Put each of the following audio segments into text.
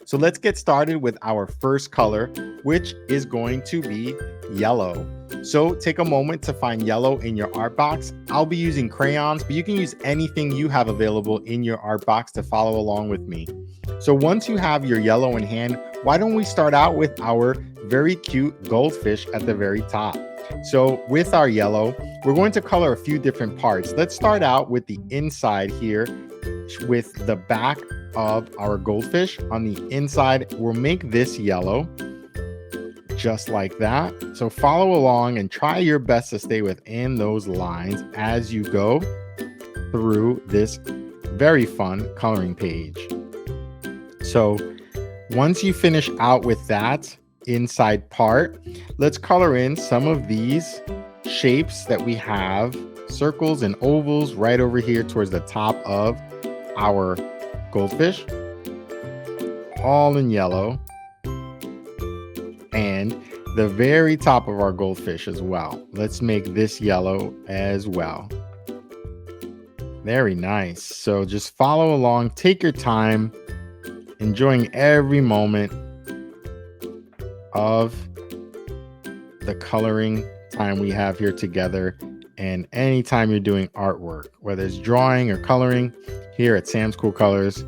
So let's get started with our first color, which is going to be yellow. So take a moment to find yellow in your art box. I'll be using crayons, but you can use anything you have available in your art box to follow along with me. So once you have your yellow in hand, why don't we start out with our very cute goldfish at the very top. So with our yellow, we're going to color a few different parts. Let's start out with the inside here with the back of our goldfish. On the inside, we'll make this yellow just like that. So follow along and try your best to stay within those lines as you go through this very fun coloring page. So once you finish out with that inside part, let's color in some of these shapes that we have, circles and ovals right over here towards the top of our goldfish, all in yellow, and the very top of our goldfish as well. Let's make this yellow as well. Very nice. So just follow along, take your time, enjoying every moment of the coloring time we have here together. And anytime you're doing artwork, whether it's drawing or coloring here at Sam's Cool Colors,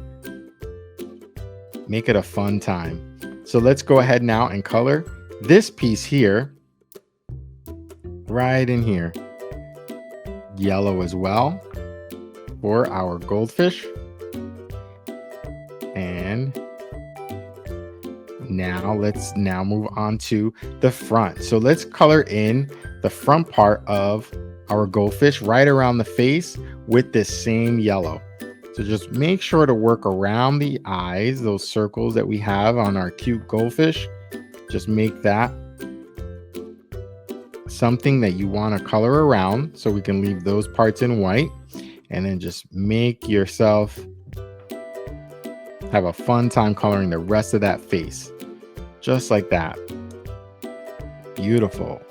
make it a fun time. So let's go ahead now and color this piece here, right in here, yellow as well for our goldfish. And let's move on to the front. So let's color in the front part of our goldfish right around the face with this same yellow. So just make sure to work around the eyes, those circles that we have on our cute goldfish. Just make that something that you want to color around, so we can leave those parts in white, and then just make yourself have a fun time coloring the rest of that face. Just like that. Beautiful.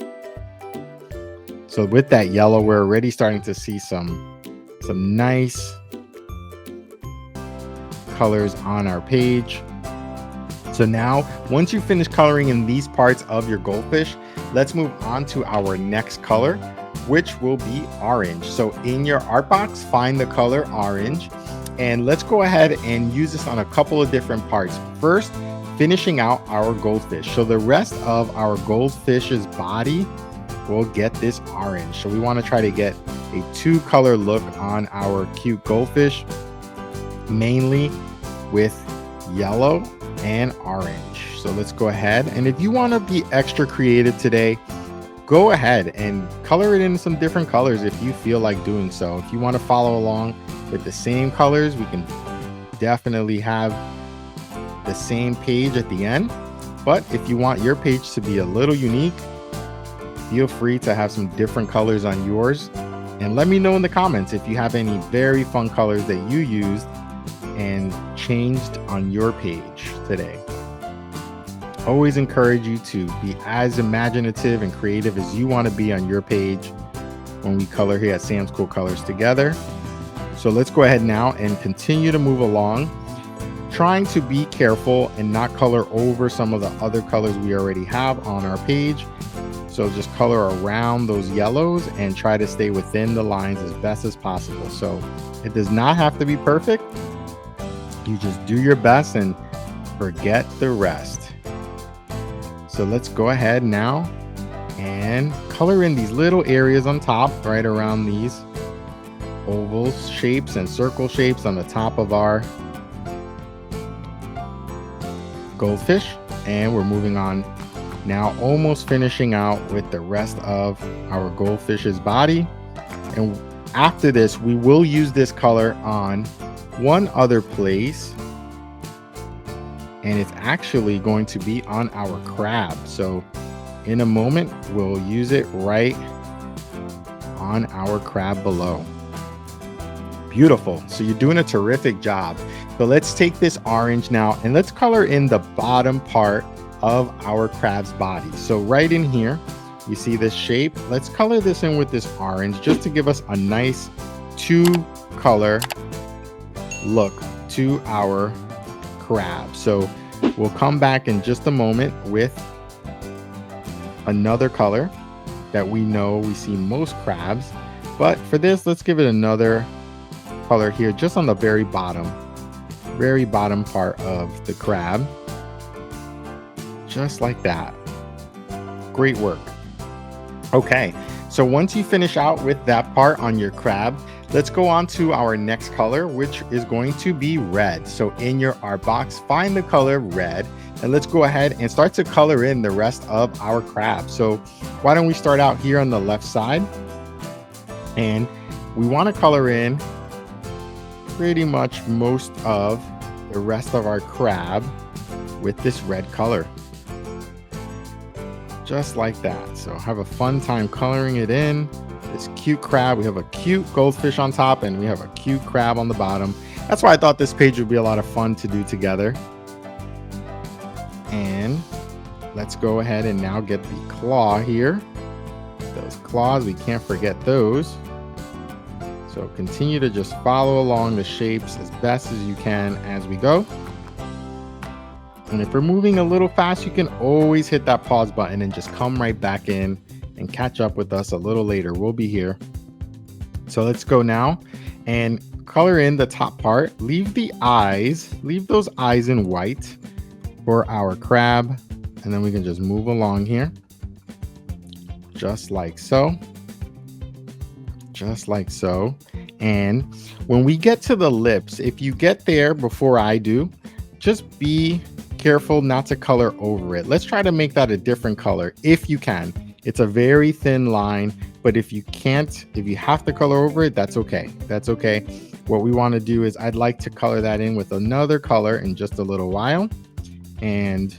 So with that yellow, we're already starting to see some nice colors on our page. So now, once you finish coloring in these parts of your goldfish, let's move on to our next color, which will be orange. So in your art box, find the color orange, and let's go ahead and use this on a couple of different parts. First, finishing out our goldfish. So the rest of our goldfish's body will get this orange. So we want to try to get a two-color look on our cute goldfish, mainly with yellow and orange. So let's go ahead, and if you want to be extra creative today, go ahead and color it in some different colors if you feel like doing so. If you want to follow along with the same colors, we can definitely have the same page at the end. But if you want your page to be a little unique, feel free to have some different colors on yours, and let me know in the comments if you have any very fun colors that you used and changed on your page today. Always encourage you to be as imaginative and creative as you want to be on your page when we color here at Sam's Cool Colors together. So let's go ahead now and continue to move along, trying to be careful and not color over some of the other colors we already have on our page. So just color around those yellows and try to stay within the lines as best as possible. So it does not have to be perfect. You just do your best and forget the rest. So let's go ahead now and color in these little areas on top, right around these oval shapes and circle shapes on the top of our goldfish. And we're moving on now, almost finishing out with the rest of our goldfish's body. And after this, we will use this color on one other place, and it's actually going to be on our crab. So in a moment, we'll use it right on our crab below. Beautiful. So you're doing a terrific job. So let's take this orange now and let's color in the bottom part of our crab's body. So right in here, you see this shape. Let's color this in with this orange just to give us a nice two-color look to our crab. So We'll come back in just a moment with another color that we know we see most crabs. But for this, let's give it another color here, just on the very bottom part of the crab. Just like that. Great work. Okay, so once you finish out with that part on your crab, let's go on to our next color, which is going to be red. So in your art box, find the color red, and let's go ahead and start to color in the rest of our crab. So why don't we start out here on the left side, and we want to color in pretty much most of the rest of our crab with this red color. Just like that. So have a fun time coloring it in. This cute crab. We have a cute goldfish on top, and we have a cute crab on the bottom. That's why I thought this page would be a lot of fun to do together. And let's go ahead and now get the claw here. Those claws, we can't forget those. So continue to just follow along the shapes as best as you can as we go. And if we're moving a little fast, you can always hit that pause button and just come right back in and catch up with us a little later. We'll be here. So let's go now and color in the top part. Leave the eyes, leave those eyes in white for our crab. And then we can just move along here. Just like so. Just like so. And when we get to the lips, if you get there before I do, just be careful not to color over it. Let's try to make that a different color if you can. It's a very thin line, but if you can't, if you have to color over it, that's okay. That's okay. What we want to do is I'd like to color that in with another color in just a little while and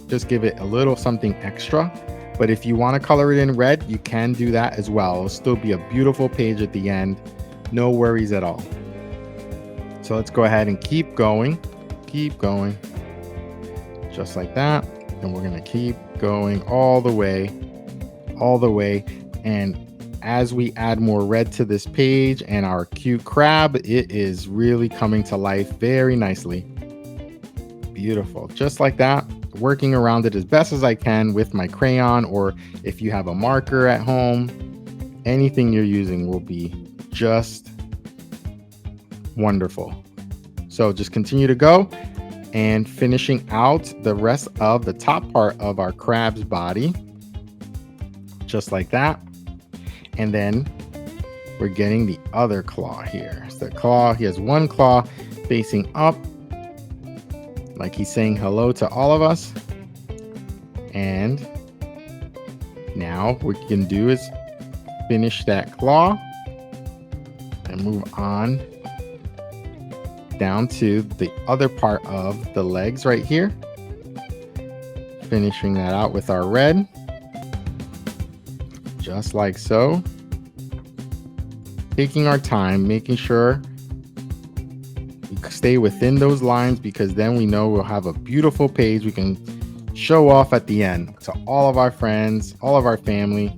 just give it a little something extra. But if you want to color it in red, you can do that as well. It'll still be a beautiful page at the end. No worries at all. So let's go ahead and keep going. Keep going. Just like that. And we're going to keep going all the way. And as we add more red to this page and our cute crab, it is really coming to life very nicely. Beautiful. Just like that. Working around it as best as I can with my crayon, or if you have a marker at home, anything you're using will be just wonderful. So just continue to go and finishing out the rest of the top part of our crab's body, just like that. And then we're getting the other claw here. So the claw, he has one claw facing up, like he's saying hello to all of us. And now what you can do is finish that claw and move on down to the other part of the legs right here. Finishing that out with our red. Just like so. Taking our time, making sure we stay within those lines, because then we know we'll have a beautiful page we can show off at the end to all of our friends, all of our family,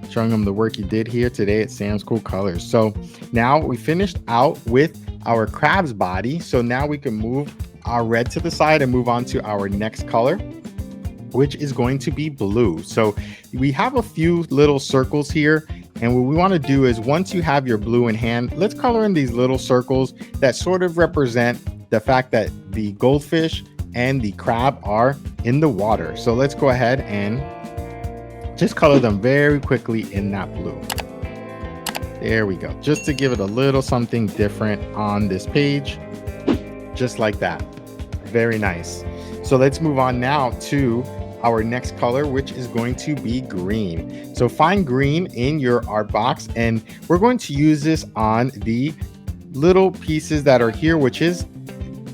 showing them the work you did here today at Sam's Cool Colors. So now we finished out with our crab's body. So now we can move our red to the side and move on to our next color, which is going to be blue. So we have a few little circles here. And what we want to do is, once you have your blue in hand, let's color in these little circles that sort of represent the fact that the goldfish and the crab are in the water. So let's go ahead and just color them very quickly in that blue. There we go. Just to give it a little something different on this page. Just like that. Very nice. So let's move on now to our next color, which is going to be green. So find green in your art box, and we're going to use this on the little pieces that are here, which is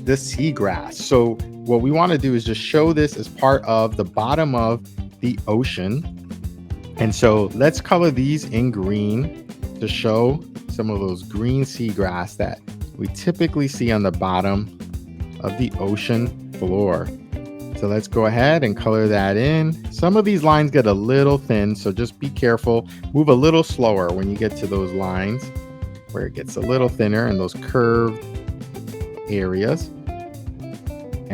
the seagrass. So what we want to do is just show this as part of the bottom of the ocean. And so let's color these in green to show some of those green seagrass that we typically see on the bottom of the ocean floor. So let's go ahead and color that in. Some of these lines get a little thin, so just be careful. Move a little slower when you get to those lines where it gets a little thinner in those curved areas.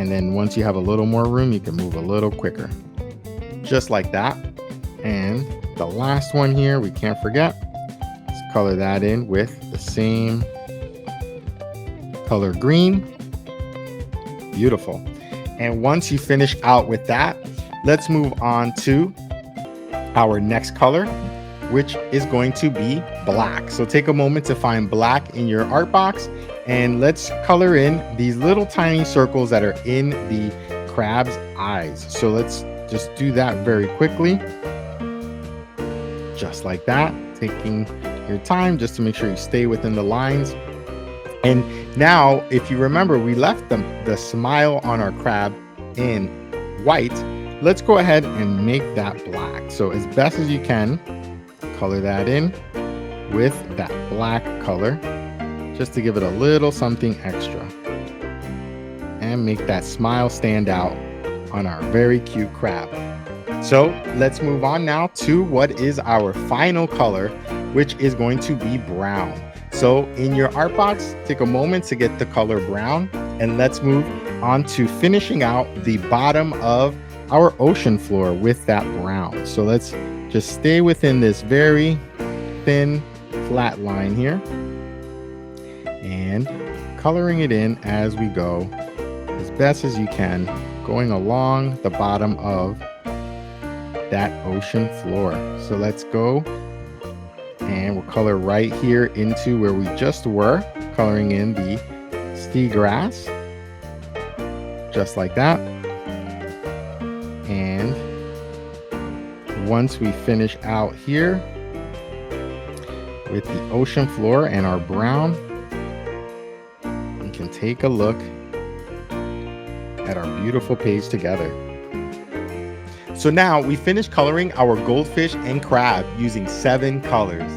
And then once you have a little more room, you can move a little quicker. Just like that. And the last one here, we can't forget. Let's color that in with the same color green. Beautiful. And once you finish out with that, let's move on to our next color, which is going to be black. So take a moment to find black in your art box and let's color in these little tiny circles that are in the crab's eyes. So let's just do that very quickly. Just like that, taking your time just to make sure you stay within the lines. And now, if you remember, we left the smile on our crab in white. Let's go ahead and make that black. So as best as you can, color that in with that black color, just to give it a little something extra. And make that smile stand out on our very cute crab. So let's move on now to what is our final color, which is going to be brown. So in your art box, take a moment to get the color brown, and let's move on to finishing out the bottom of our ocean floor with that brown. So let's just stay within this very thin flat line here and coloring it in as we go as best as you can, going along the bottom of that ocean floor. So let's go and we'll color right here into where we just were, coloring in the sea grass, just like that. And once we finish out here with the ocean floor and our brown, we can take a look at our beautiful page together. So now we finished coloring our goldfish and crab using 7 colors.